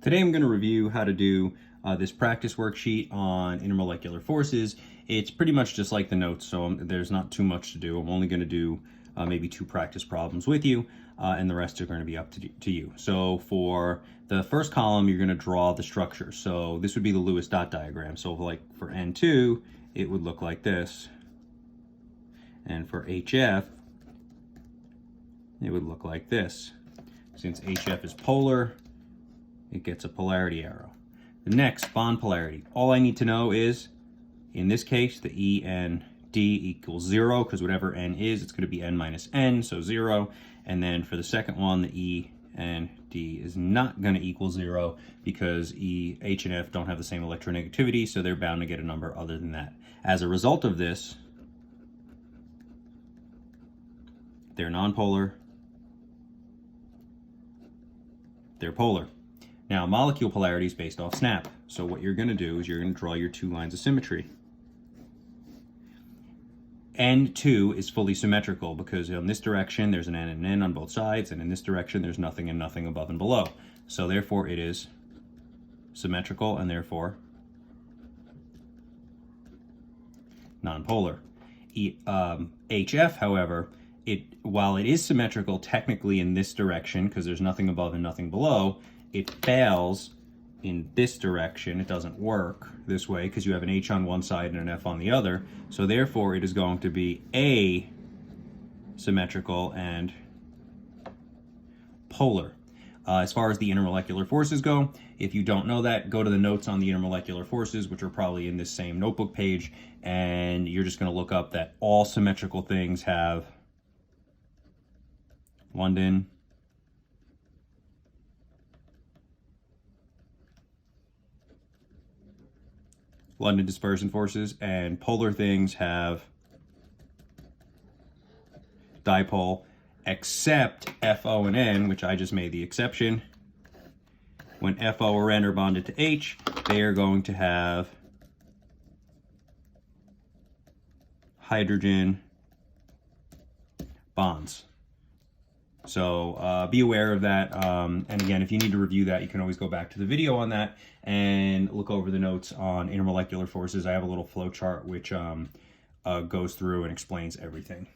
Today I'm going to review how to do this practice worksheet on intermolecular forces. It's pretty much just like the notes, so there's not too much to do. I'm only going to do maybe 2 practice problems with you, and the rest are going to be up to you. So for the first column, you're going to draw the structure. So this would be the Lewis dot diagram. So like for N2, it would look like this. And for HF, it would look like this. Since HF is polar, it gets a polarity arrow. The next, bond polarity. All I need to know is, in this case, the E and D equals 0, because whatever N is, it's going to be N minus N, so 0. And then for the second one, the E and D is not going to equal 0, because H and F don't have the same electronegativity, so they're bound to get a number other than that. As a result of this, they're nonpolar, they're polar. Now, molecule polarity is based off SNAP. So what you're going to do is you're going to draw your 2 lines of symmetry. N2 is fully symmetrical because in this direction there's an N and an N on both sides, and in this direction there's nothing and nothing above and below. So therefore it is symmetrical and therefore nonpolar. HF, however, while it is symmetrical technically in this direction because there's nothing above and nothing below, it fails in this direction. It doesn't work this way because you have an H on one side and an F on the other. So therefore it is going to be asymmetrical and polar. As far as the intermolecular forces go, if you don't know that, go to the notes on the intermolecular forces, which are probably in this same notebook page, and you're just going to look up that all symmetrical things have London, dispersion forces, and polar things have dipole, except FO and N, which I just made the exception. When FO or N are bonded to H, they are going to have hydrogen bonds. So be aware of that. And again, if you need to review that, you can always go back to the video on that and look over the notes on intermolecular forces. I have a little flow chart which goes through and explains everything.